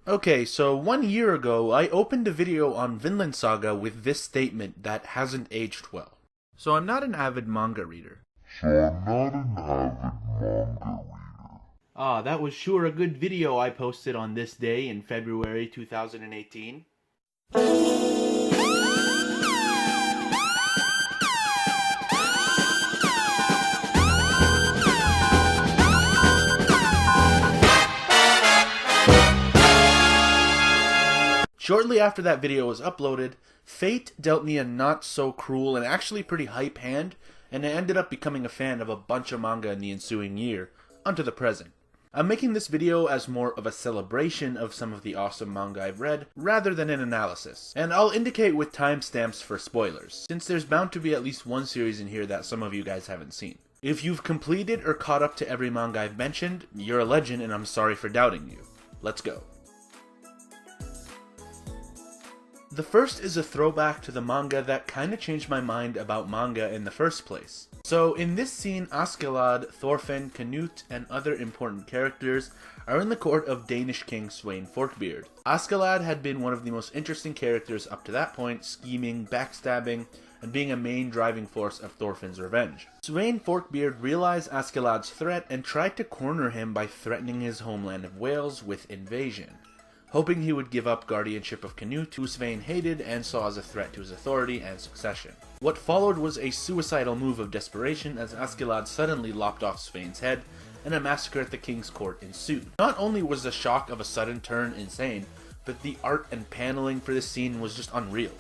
Okay, so 1 year ago, I opened a video on Vinland Saga with this statement that hasn't aged well. So I'm not an avid manga reader. Ah, that was sure a good video I posted on this day in February 2018. Shortly after that video was uploaded, fate dealt me a not so cruel and actually pretty hype hand, and I ended up becoming a fan of a bunch of manga in the ensuing year, unto the present. I'm making this video as more of a celebration of some of the awesome manga I've read, rather than an analysis. And I'll indicate with timestamps for spoilers, since there's bound to be at least one series in here that some of you guys haven't seen. If you've completed or caught up to every manga I've mentioned, you're a legend and I'm sorry for doubting you. Let's go. The first is a throwback to the manga that kinda changed my mind about manga in the first place. So in this scene, Askeladd, Thorfinn, Canute, and other important characters are in the court of Danish king Sweyn Forkbeard. Askeladd had been one of the most interesting characters up to that point, scheming, backstabbing, and being a main driving force of Thorfinn's revenge. Sweyn Forkbeard realized Askeladd's threat and tried to corner him by threatening his homeland of Wales with invasion, hoping he would give up guardianship of Canute, who Sweyn hated and saw as a threat to his authority and succession. What followed was a suicidal move of desperation as Askeladd suddenly lopped off Sweyn's head, and a massacre at the king's court ensued. Not only was the shock of a sudden turn insane, but the art and paneling for this scene was just unreal.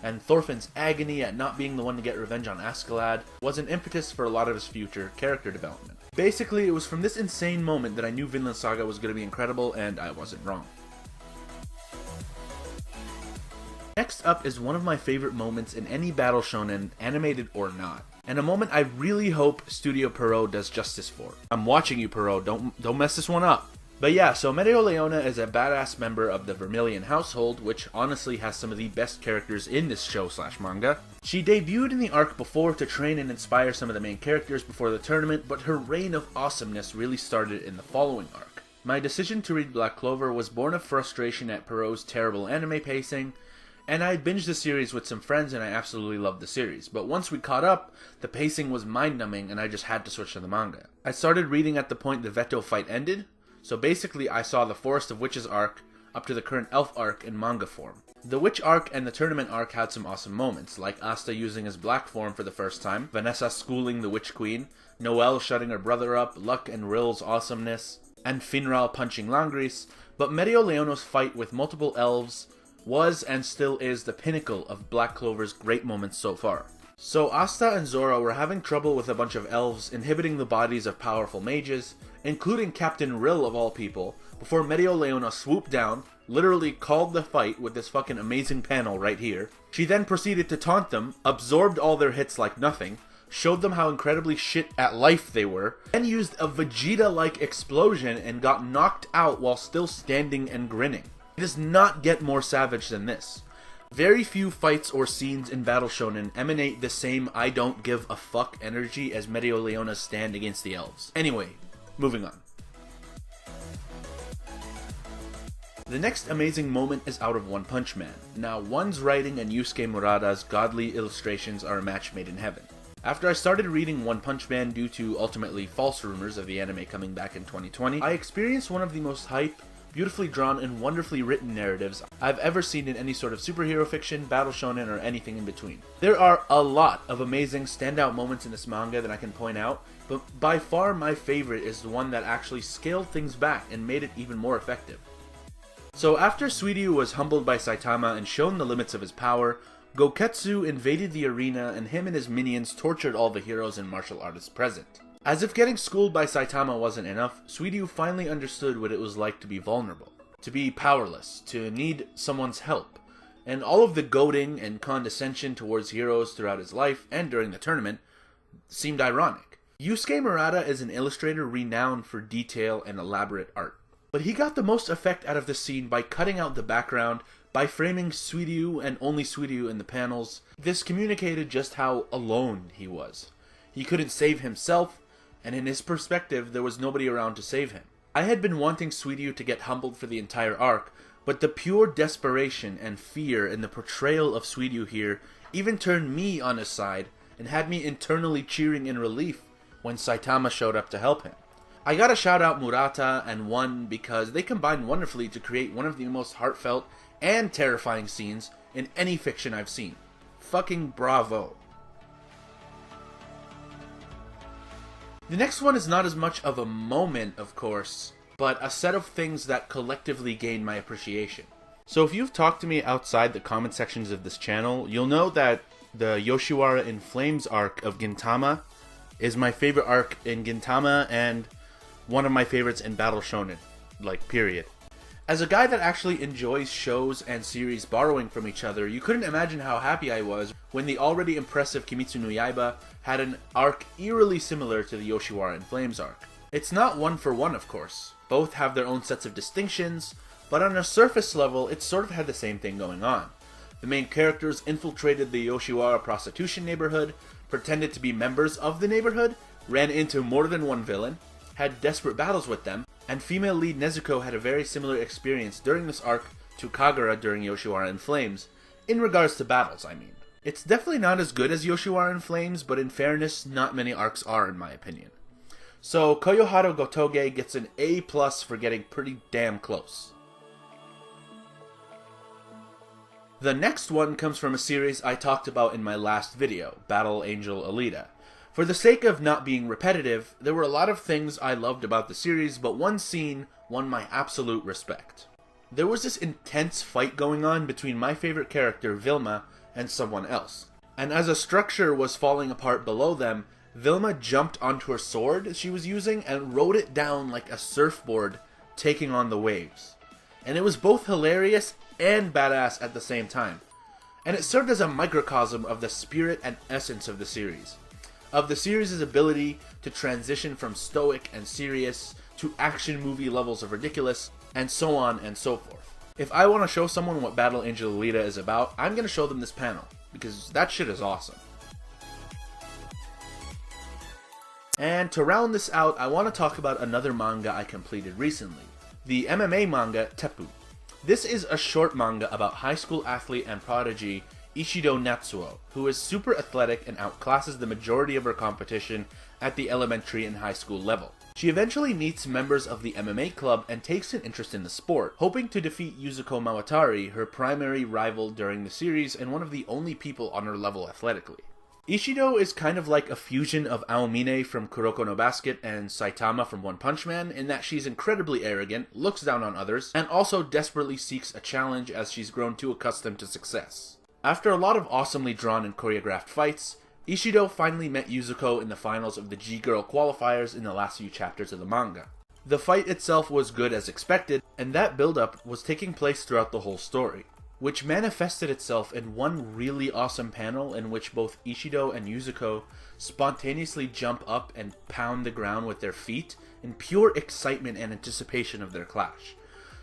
And Thorfinn's agony at not being the one to get revenge on Askeladd was an impetus for a lot of his future character development. Basically, it was from this insane moment that I knew Vinland Saga was going to be incredible, and I wasn't wrong. Next up is one of my favorite moments in any battle shonen, animated or not, and a moment I really hope Studio Pierrot does justice for. I'm watching you, Pierrot, don't mess this one up. But yeah, so Mereoleona is a badass member of the Vermilion household, which honestly has some of the best characters in this show/manga. She debuted in the arc before to train and inspire some of the main characters before the tournament, but her reign of awesomeness really started in the following arc. My decision to read Black Clover was born of frustration at Pierrot's terrible anime pacing, and I binged the series with some friends and I absolutely loved the series, but once we caught up, the pacing was mind-numbing and I just had to switch to the manga. I started reading at the point the Veto fight ended, so basically I saw the Forest of Witches arc up to the current Elf arc in manga form. The Witch arc and the Tournament arc had some awesome moments, like Asta using his black form for the first time, Vanessa schooling the Witch Queen, Noelle shutting her brother up, Luck and Rill's awesomeness, and Finral punching Langris, but Mereoleona's fight with multiple elves was and still is the pinnacle of Black Clover's great moments so far. So Asta and Zora were having trouble with a bunch of elves inhibiting the bodies of powerful mages, including Captain Rill of all people, before Mereoleona swooped down, literally called the fight with this fucking amazing panel right here. She then proceeded to taunt them, absorbed all their hits like nothing, showed them how incredibly shit at life they were, then used a Vegeta-like explosion and got knocked out while still standing and grinning. It does not get more savage than this. Very few fights or scenes in Battle Shonen emanate the same I don't give a fuck energy as Mereoleona's stand against the elves. Anyway, moving on. The next amazing moment is out of One Punch Man. Now, One's writing and Yusuke Murata's godly illustrations are a match made in heaven. After I started reading One Punch Man due to ultimately false rumors of the anime coming back in 2020, I experienced one of the most hype, beautifully drawn, and wonderfully written narratives I've ever seen in any sort of superhero fiction, battle shonen, or anything in between. There are a lot of amazing standout moments in this manga that I can point out, but by far my favorite is the one that actually scaled things back and made it even more effective. So after Suiryu was humbled by Saitama and shown the limits of his power, Goketsu invaded the arena and him and his minions tortured all the heroes and martial artists present. As if getting schooled by Saitama wasn't enough, Suiryu finally understood what it was like to be vulnerable, to be powerless, to need someone's help, and all of the goading and condescension towards heroes throughout his life and during the tournament seemed ironic. Yusuke Murata is an illustrator renowned for detail and elaborate art, but he got the most effect out of the scene by cutting out the background, by framing Suiryu and only Suiryu in the panels. This communicated just how alone he was. He couldn't save himself, and in his perspective, there was nobody around to save him. I had been wanting Suiryu to get humbled for the entire arc, but the pure desperation and fear in the portrayal of Suiryu here even turned me on his side and had me internally cheering in relief when Saitama showed up to help him. I gotta shout out Murata and One because they combined wonderfully to create one of the most heartfelt and terrifying scenes in any fiction I've seen. Fucking bravo. The next one is not as much of a moment, of course, but a set of things that collectively gain my appreciation. So if you've talked to me outside the comment sections of this channel, you'll know that the Yoshiwara in Flames arc of Gintama is my favorite arc in Gintama and one of my favorites in Battle Shonen, like, period. As a guy that actually enjoys shows and series borrowing from each other, you couldn't imagine how happy I was when the already impressive Kimetsu no Yaiba had an arc eerily similar to the Yoshiwara in Flames arc. It's not one for one, of course. Both have their own sets of distinctions, but on a surface level, it sort of had the same thing going on. The main characters infiltrated the Yoshiwara prostitution neighborhood, pretended to be members of the neighborhood, ran into more than one villain, had desperate battles with them, and female lead Nezuko had a very similar experience during this arc to Kagura during Yoshiwara in Flames, in regards to battles, I mean. It's definitely not as good as Yoshiwara in Flames, but in fairness, not many arcs are in my opinion. So Koyoharu Gotoge gets an A+ for getting pretty damn close. The next one comes from a series I talked about in my last video, Battle Angel Aleta. For the sake of not being repetitive, there were a lot of things I loved about the series, but one scene won my absolute respect. There was this intense fight going on between my favorite character, Vilma, and someone else. And as a structure was falling apart below them, Vilma jumped onto her sword she was using and rode it down like a surfboard, taking on the waves. And it was both hilarious and badass at the same time. And it served as a microcosm of the spirit and essence of the series. Of the series' ability to transition from stoic and serious to action movie levels of ridiculous, and so on and so forth. If I want to show someone what Battle Angel Aleta is about, I'm going to show them this panel, because that shit is awesome. And to round this out, I want to talk about another manga I completed recently, the MMA manga Teppu. This is a short manga about high school athlete and prodigy Ishido Natsuo, who is super athletic and outclasses the majority of her competition at the elementary and high school level. She eventually meets members of the MMA club and takes an interest in the sport, hoping to defeat Yuzuko Mawatari, her primary rival during the series and one of the only people on her level athletically. Ishido is kind of like a fusion of Aomine from Kuroko no Basket and Saitama from One Punch Man in that she's incredibly arrogant, looks down on others, and also desperately seeks a challenge as she's grown too accustomed to success. After a lot of awesomely drawn and choreographed fights, Ishido finally met Yuzuko in the finals of the G-Girl qualifiers in the last few chapters of the manga. The fight itself was good as expected, and that build-up was taking place throughout the whole story, which manifested itself in one really awesome panel in which both Ishido and Yuzuko spontaneously jump up and pound the ground with their feet in pure excitement and anticipation of their clash.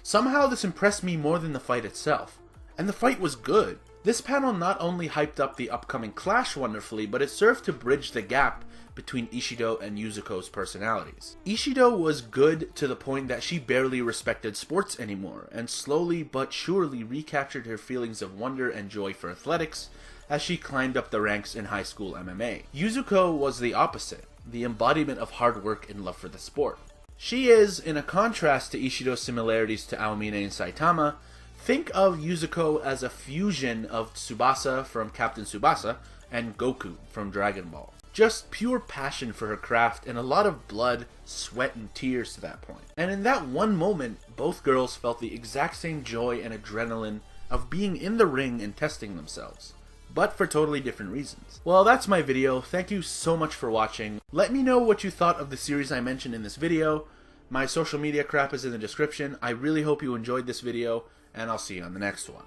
Somehow this impressed me more than the fight itself, and the fight was good. This panel not only hyped up the upcoming clash wonderfully, but it served to bridge the gap between Ishido and Yuzuko's personalities. Ishido was good to the point that she barely respected sports anymore, and slowly but surely recaptured her feelings of wonder and joy for athletics as she climbed up the ranks in high school MMA. Yuzuko was the opposite, the embodiment of hard work and love for the sport. She is, in a contrast to Ishido's similarities to Aomine and Saitama, think of Yuzuko as a fusion of Tsubasa from Captain Tsubasa and Goku from Dragon Ball. Just pure passion for her craft and a lot of blood, sweat, and tears to that point. And in that one moment, both girls felt the exact same joy and adrenaline of being in the ring and testing themselves, but for totally different reasons. Well, that's my video. Thank you so much for watching. Let me know what you thought of the series I mentioned in this video. My social media crap is in the description. I really hope you enjoyed this video, and I'll see you on the next one.